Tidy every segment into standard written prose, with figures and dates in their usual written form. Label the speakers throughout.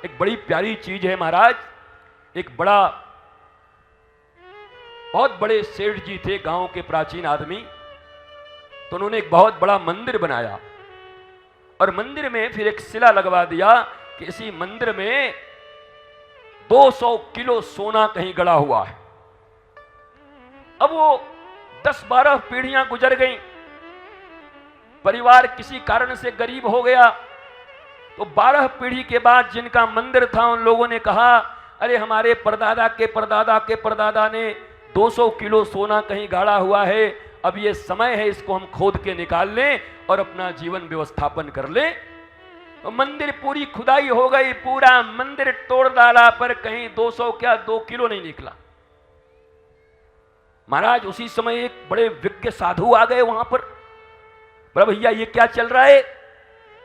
Speaker 1: एक बड़ी प्यारी चीज है महाराज। एक बहुत बड़े सेठ जी थे, गांव के प्राचीन आदमी। तो उन्होंने एक बहुत बड़ा मंदिर बनाया और मंदिर में फिर एक शिला लगवा दिया कि इसी मंदिर में 200 किलो सोना कहीं गड़ा हुआ है। अब वो 10-12 पीढ़ियां गुजर गईं, परिवार किसी कारण से गरीब हो गया। तो 12 पीढ़ी के बाद जिनका मंदिर था उन लोगों ने कहा, अरे हमारे परदादा के परदादा के परदादा ने 200 किलो सोना कहीं गाड़ा हुआ है, अब ये समय है इसको हम खोद के निकाल लें और अपना जीवन व्यवस्थापन कर लें। तो मंदिर पूरी खुदाई हो गई, पूरा मंदिर तोड़ डाला, पर कहीं 200 क्या 2 किलो नहीं निकला। महाराज उसी समय एक बड़े विज्ञ साधु आ गए वहां पर। बोला भैया ये क्या चल रहा है?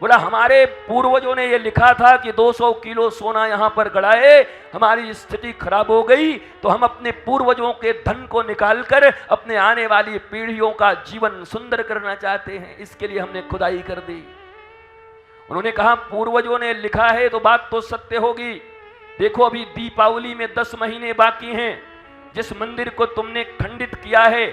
Speaker 1: बोला हमारे पूर्वजों ने ये लिखा था कि 200 किलो सोना यहां पर गड़ा है, हमारी स्थिति खराब हो गई तो हम अपने पूर्वजों के धन को निकालकर अपने आने वाली पीढ़ियों का जीवन सुंदर करना चाहते हैं, इसके लिए हमने खुदाई कर दी। उन्होंने कहा पूर्वजों ने लिखा है तो बात तो सत्य होगी। देखो अभी दीपावली में 10 महीने बाकी हैं। जिस मंदिर को तुमने खंडित किया है,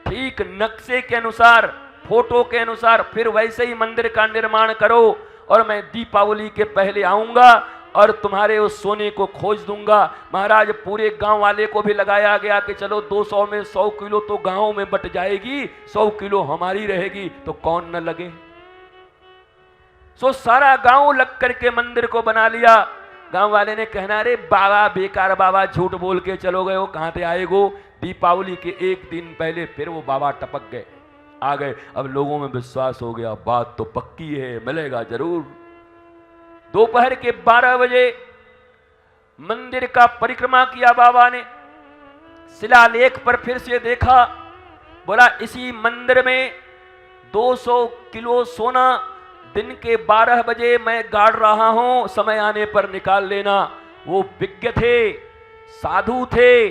Speaker 1: ठीक नक्शे के अनुसार, फोटो के अनुसार फिर वैसे ही मंदिर का निर्माण करो और मैं दीपावली के पहले आऊंगा और तुम्हारे उस सोने को खोज दूंगा। महाराज पूरे गांव वाले को भी लगाया गया कि चलो 200 में 100 किलो तो गांव में बट जाएगी, 100 किलो हमारी रहेगी, तो कौन न लगे। सो सारा गांव लग करके मंदिर को बना लिया। गांव वाले ने कहना, अरे बाबा बेकार बाबा झूठ बोल के चलो गए हो, कहां से आएगो। दीपावली के एक दिन पहले फिर वो बाबा टपक गए, आ गए। अब लोगों में विश्वास हो गया, बात तो पक्की है, मिलेगा जरूर। दोपहर के 12 बजे मंदिर का परिक्रमा किया बाबा ने, शिलालेख पर फिर से देखा। बोला इसी मंदिर में 200 किलो सोना दिन के 12 बजे मैं गाड़ रहा हूं, समय आने पर निकाल लेना। वो विज्ञ थे, साधु थे,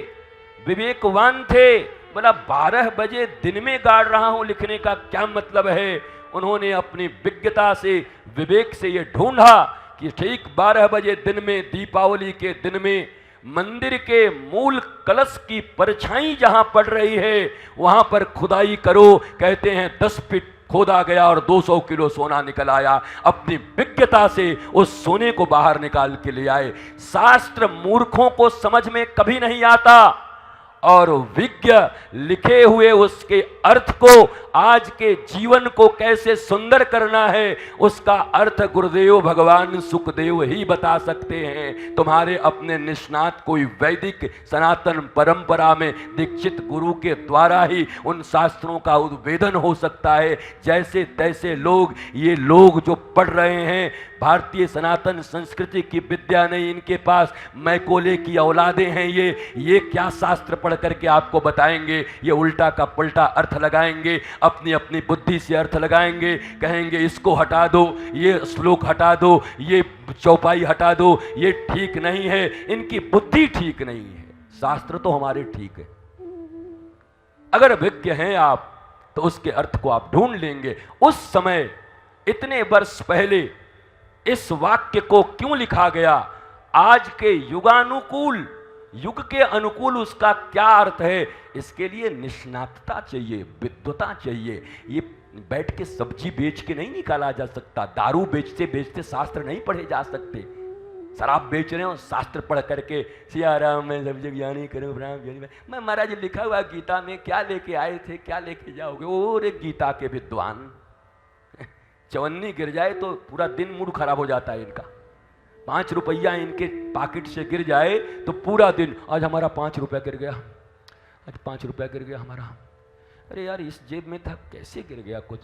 Speaker 1: विवेकवान थे। बोला 12 बजे दिन में गाड़ रहा हूं लिखने का क्या मतलब है? उन्होंने अपनी विज्ञता से, विवेक से ये ढूंढा कि ठीक 12 बजे दिन में, दीपावली के दिन में मंदिर के मूल कलश की परछाई जहां पड़ रही है वहां पर खुदाई करो। कहते हैं 10 फीट खोदा गया और 200 किलो सोना निकल आया। अपनी विज्ञता से उस सोने को बाहर निकाल के ले आए। शास्त्र मूर्खों को समझ में कभी नहीं आता और विज्ञ लिखे हुए उसके अर्थ को, आज के जीवन को कैसे सुंदर करना है, उसका अर्थ गुरुदेव भगवान सुखदेव ही बता सकते हैं। तुम्हारे अपने निष्णात कोई वैदिक सनातन परंपरा में दीक्षित गुरु के द्वारा ही उन शास्त्रों का उद्भेदन हो सकता है। जैसे तैसे लोग, ये लोग जो पढ़ रहे हैं भारतीय सनातन संस्कृति की विद्या नहीं इनके पास, मैकोले की औलादे हैं ये क्या शास्त्र पढ़ करके आपको बताएंगे? ये उल्टा का पलटा अर्थ लगाएंगे, अपनी अपनी बुद्धि से अर्थ लगाएंगे, कहेंगे इसको हटा दो, ये श्लोक हटा दो, ये चौपाई हटा दो, ये ठीक नहीं है। इनकी बुद्धि ठीक नहीं है, शास्त्र तो हमारे ठीक है। अगर विज्ञ हैं आप तो उसके अर्थ को आप ढूंढ लेंगे। उस समय इतने वर्ष पहले इस वाक्य को क्यों लिखा गया, आज के युगानुकूल, युग के अनुकूल उसका क्या अर्थ है, इसके लिए निष्णातता चाहिए, विद्वता चाहिए। ये बैठ के सब्जी बेच के नहीं निकाला जा सकता, दारू बेचते बेचते शास्त्र नहीं पढ़े जा सकते। शराब बेच रहे हो, शास्त्र पढ़ करके सियाराम में सब्जी ज्ञानी करूँ मैं महाराज लिखा हुआ गीता में, क्या लेके आए थे, क्या लेके जाओगे? और एक गीता के विद्वान, चवन्नी गिर जाए तो पूरा दिन मूड खराब हो जाता है इनका। 5 रुपया इनके पॉकेट से गिर जाए तो पूरा दिन, आज हमारा 5 रुपया गिर गया, आज 5 रुपया गिर गया हमारा। अरे यार इस जेब में था, कैसे गिर गया? कुछ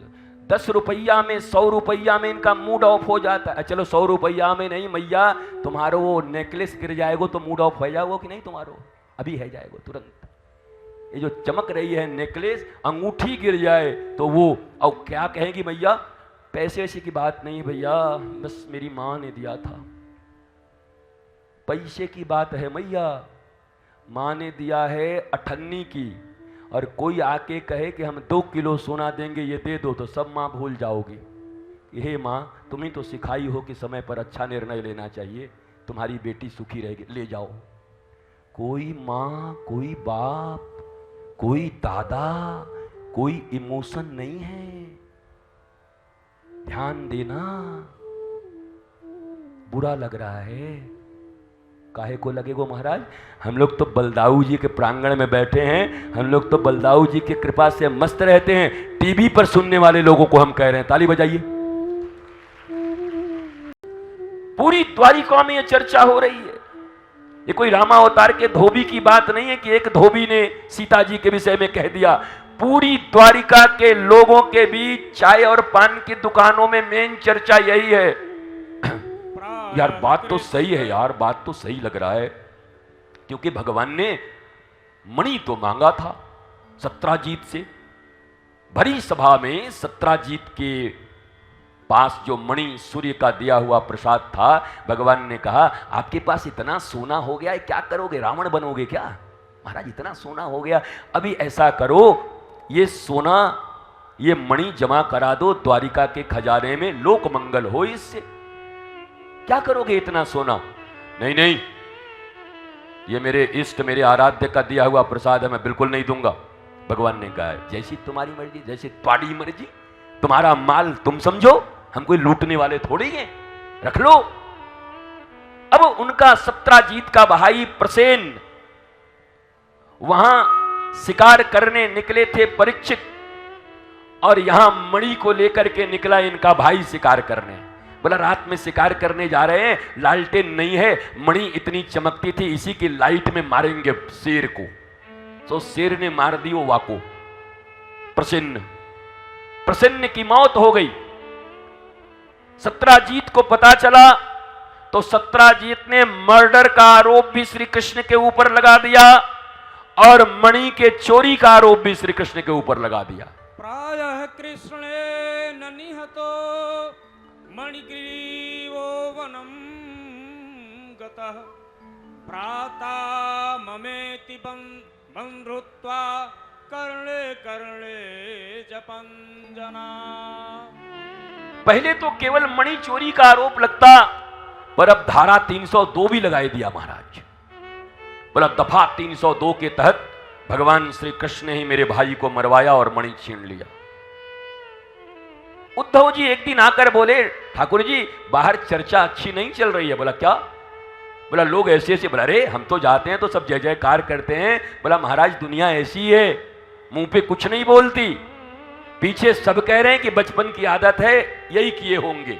Speaker 1: 10 रुपया में, 100 रुपया में इनका मूड ऑफ हो जाता है। चलो 100 रुपया में नहीं मैया, तुम्हारो वो नेकलेस गिर जाएगा तो मूड ऑफ हो जाएगा कि नहीं तुम्हारो? अभी है जाएगा तुरंत। ये जो चमक रही है नेकलेस, अंगूठी गिर जाए तो वो, और क्या कहेंगी भैया, पैसे वैसे की बात नहीं भैया, बस मेरी माँ ने दिया था। पैसे की बात है मैया, माँ ने दिया है 98 की, और कोई आके कहे कि हम 2 किलो सोना देंगे, ये दे दो, तो सब माँ भूल जाओगी। हे माँ, तुम ही तो सिखाई हो कि समय पर अच्छा निर्णय लेना चाहिए, तुम्हारी बेटी सुखी रहेगी, ले जाओ। कोई माँ, कोई बाप, कोई दादा, कोई इमोशन नहीं है। ध्यान देना, बुरा लग रहा है, काहे को लगेगो महाराज? हम लोग तो बलदाऊ जी के प्रांगण में बैठे हैं, हम लोग तो बलदाऊ जी की कृपा से मस्त रहते हैं। टीवी पर सुनने वाले लोगों को हम कह रहे हैं, ताली बजाइए। पूरी द्वारिका में यह चर्चा हो रही है। ये कोई रामावतार के धोबी की बात नहीं है कि एक धोबी ने सीता जी के विषय में कह दिया। पूरी द्वारिका के लोगों के बीच चाय और पान की दुकानों में मेन चर्चा यही है। यार बात तो सही है, यार बात तो सही लग रहा है, क्योंकि भगवान ने मणि तो मांगा था सत्राजीत से। भरी सभा में सत्राजीत के पास जो मणि सूर्य का दिया हुआ प्रसाद था, भगवान ने कहा आपके पास इतना सोना हो गया है, क्या करोगे? रावण बनोगे क्या? महाराज इतना सोना हो गया, अभी ऐसा करो, ये सोना, ये मणि जमा करा दो द्वारिका के खजाने में, लोक मंगल हो इससे। क्या करोगे इतना सोना? नहीं नहीं, ये मेरे इष्ट, मेरे आराध्य का दिया हुआ प्रसाद है, मैं बिल्कुल नहीं दूंगा। भगवान ने कहा जैसी तुम्हारी मर्जी, जैसी तुम्हारी मर्जी, तुम्हारा माल तुम समझो, हम कोई लूटने वाले थोड़ी हैं, रख लो। अब उनका सत्राजीत का भाई प्रसेन वहां शिकार करने निकले थे परीक्षित, और यहां मणि को लेकर के निकला इनका भाई शिकार करने। बोला रात में शिकार करने जा रहे हैं, लालटेन नहीं है, मणि इतनी चमकती थी, इसी की लाइट में मारेंगे शेर को। तो शेर ने मार दी वो वाको, प्रसन्न की मौत हो गई। सत्राजीत को पता चला तो सत्राजीत ने मर्डर का आरोप भी श्री कृष्ण के ऊपर लगा दिया और मणि के चोरी का आरोप भी श्री कृष्ण के ऊपर लगा दिया।
Speaker 2: प्रायः कृष्णे न निहतो मणिग्रीवो वनम गतः प्राता ममेति बंधुत्वा कर्णे कर्णे जपंजना।
Speaker 1: पहले तो केवल मणि चोरी का आरोप लगता, पर अब धारा 302 भी लगाए दिया महाराज। बोला दफा 302 के तहत भगवान श्री कृष्ण ने ही मेरे भाई को मरवाया और मणि छीन लिया। उद्धव जी एक दिन आकर बोले ठाकुर जी बाहर चर्चा अच्छी नहीं चल रही है। बोला क्या? बोला लोग ऐसे ऐसे। बोला अरे हम तो जाते हैं तो सब जय जयकार करते हैं। बोला महाराज दुनिया ऐसी है, मुंह पे कुछ नहीं बोलती, पीछे सब कह रहे हैं कि बचपन की आदत है, यही किए होंगे।